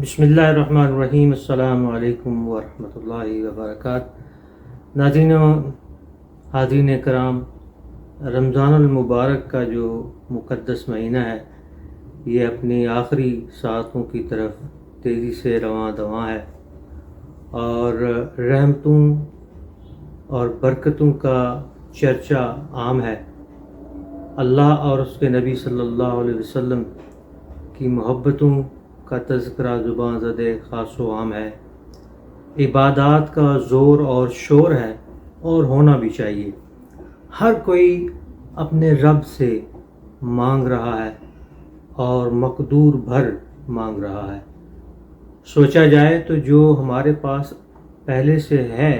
بسم اللہ الرحمن الرحیم۔ السلام علیکم ورحمۃ اللہ وبرکاتہ۔ ناظرین و حاضرین کرام، رمضان المبارک کا جو مقدس مہینہ ہے یہ اپنی آخری ساعتوں کی طرف تیزی سے رواں دواں ہے اور رحمتوں اور برکتوں کا چرچا عام ہے۔ اللہ اور اس کے نبی صلی اللہ علیہ وسلم کی محبتوں کا تذکرہ زباں زد خاص و عام ہے۔ عبادات کا زور اور شور ہے اور ہونا بھی چاہیے۔ ہر کوئی اپنے رب سے مانگ رہا ہے اور مقدور بھر مانگ رہا ہے۔ سوچا جائے تو جو ہمارے پاس پہلے سے ہے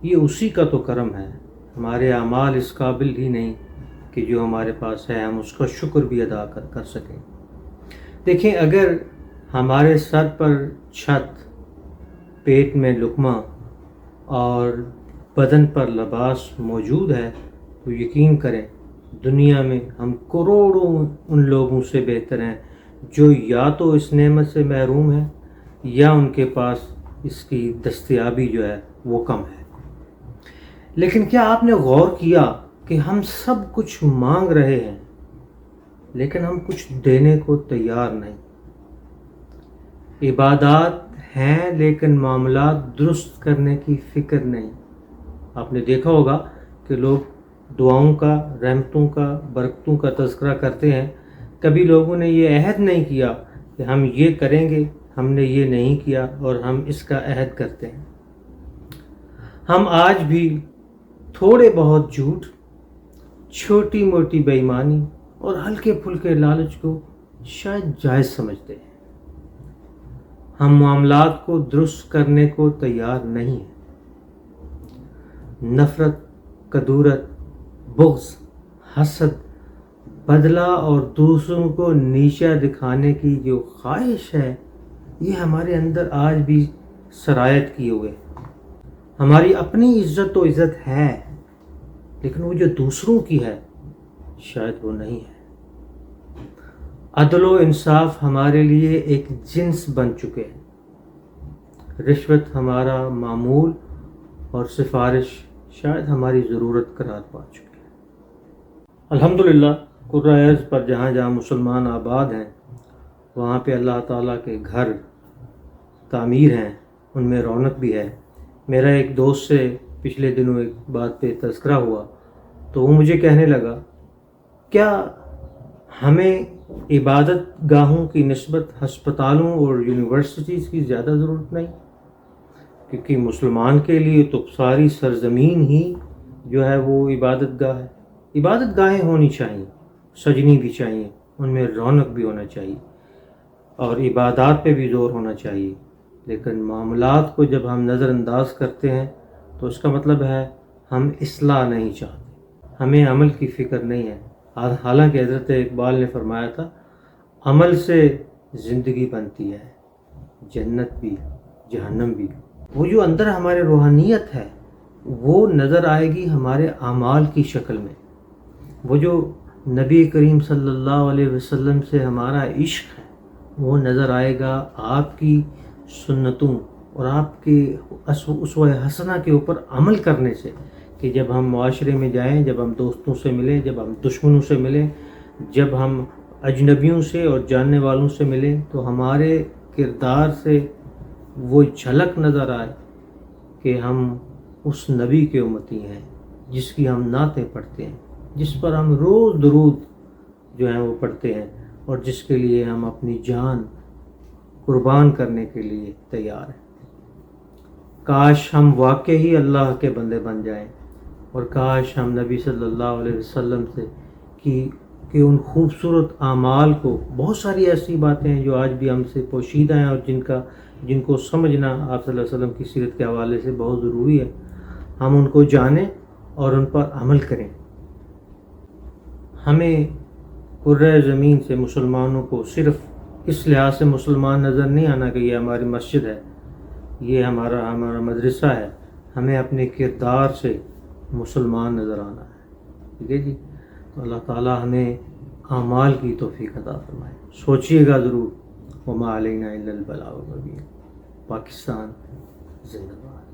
یہ اسی کا تو کرم ہے۔ ہمارے اعمال اس قابل ہی نہیں کہ جو ہمارے پاس ہے ہم اس کا شکر بھی ادا کر سکیں۔ دیکھیں، اگر ہمارے سر پر چھت، پیٹ میں لقمہ اور بدن پر لباس موجود ہے تو یقین کریں دنیا میں ہم کروڑوں ان لوگوں سے بہتر ہیں جو یا تو اس نعمت سے محروم ہیں یا ان کے پاس اس کی دستیابی جو ہے وہ کم ہے۔ لیکن کیا آپ نے غور کیا کہ ہم سب کچھ مانگ رہے ہیں لیکن ہم کچھ دینے کو تیار نہیں؟ عبادات ہیں لیکن معاملات درست کرنے کی فکر نہیں۔ آپ نے دیکھا ہوگا کہ لوگ دعاؤں کا، رحمتوں کا، برکتوں کا تذکرہ کرتے ہیں، کبھی لوگوں نے یہ عہد نہیں کیا کہ ہم یہ کریں گے، ہم نے یہ نہیں کیا اور ہم اس کا عہد کرتے ہیں۔ ہم آج بھی تھوڑے بہت جھوٹ، چھوٹی موٹی بے ایمانی اور ہلکے پھلکے لالچ کو شاید جائز سمجھتے ہیں۔ ہم معاملات کو درست کرنے کو تیار نہیں ہیں۔ نفرت، کدورت، بغض، حسد، بدلہ اور دوسروں کو نیچا دکھانے کی جو خواہش ہے یہ ہمارے اندر آج بھی سرایت کیے ہوئے۔ ہماری اپنی عزت و عزت ہے لیکن وہ جو دوسروں کی ہے شاید وہ نہیں ہے۔ عدل و انصاف ہمارے لیے ایک جنس بن چکے ہیں۔ رشوت ہمارا معمول اور سفارش شاید ہماری ضرورت قرار پا چکی ہے۔ الحمدللہ قرہ ارض پر جہاں جہاں مسلمان آباد ہیں وہاں پہ اللہ تعالیٰ کے گھر تعمیر ہیں، ان میں رونق بھی ہے۔ میرا ایک دوست سے پچھلے دنوں ایک بات پہ تذکرہ ہوا تو وہ مجھے کہنے لگا، کیا ہمیں عبادت گاہوں کی نسبت ہسپتالوں اور یونیورسٹیز کی زیادہ ضرورت نہیں؟ کیونکہ مسلمان کے لیے تو ساری سرزمین ہی جو ہے وہ عبادت گاہ ہے۔ عبادت گاہیں ہونی چاہیے، سجنی بھی چاہیے، ان میں رونق بھی ہونا چاہیے اور عبادات پہ بھی زور ہونا چاہیے۔ لیکن معاملات کو جب ہم نظر انداز کرتے ہیں تو اس کا مطلب ہے ہم اصلاح نہیں چاہتے، ہمیں عمل کی فکر نہیں ہے۔ حالانکہ حضرت اقبال نے فرمایا تھا، عمل سے زندگی بنتی ہے، جنت بھی جہنم بھی۔ وہ جو اندر ہمارے روحانیت ہے وہ نظر آئے گی ہمارے اعمال کی شکل میں۔ وہ جو نبی کریم صلی اللہ علیہ وسلم سے ہمارا عشق ہے وہ نظر آئے گا آپ کی سنتوں اور آپ کے اسوہ حسنہ کے اوپر عمل کرنے سے، کہ جب ہم معاشرے میں جائیں، جب ہم دوستوں سے ملیں، جب ہم دشمنوں سے ملیں، جب ہم اجنبیوں سے اور جاننے والوں سے ملیں تو ہمارے کردار سے وہ جھلک نظر آئے کہ ہم اس نبی کے امتی ہیں جس کی ہم نعتیں پڑھتے ہیں، جس پر ہم روز درود جو ہیں وہ پڑھتے ہیں اور جس کے لیے ہم اپنی جان قربان کرنے کے لیے تیار ہیں۔ کاش ہم واقعی اللہ کے بندے بن جائیں اور کاش ہم نبی صلی اللہ علیہ وسلم سے کہ ان خوبصورت اعمال کو، بہت ساری ایسی باتیں ہیں جو آج بھی ہم سے پوشیدہ ہیں اور جن کو سمجھنا آپ صلی اللہ علیہ وسلم کی سیرت کے حوالے سے بہت ضروری ہے، ہم ان کو جانیں اور ان پر عمل کریں۔ ہمیں کرۂ زمین سے مسلمانوں کو صرف اس لحاظ سے مسلمان نظر نہیں آنا کہ یہ ہماری مسجد ہے، یہ ہمارا مدرسہ ہے، ہمیں اپنے کردار سے مسلمان نظر آنا ہے۔ ٹھیک ہے جی، تو اللہ تعالیٰ ہمیں اعمال کی توفیق عطا فرمائے۔ سوچئے گا ضرور، وما علینا الا البلاغ المبین۔ پاکستان زندہ باد۔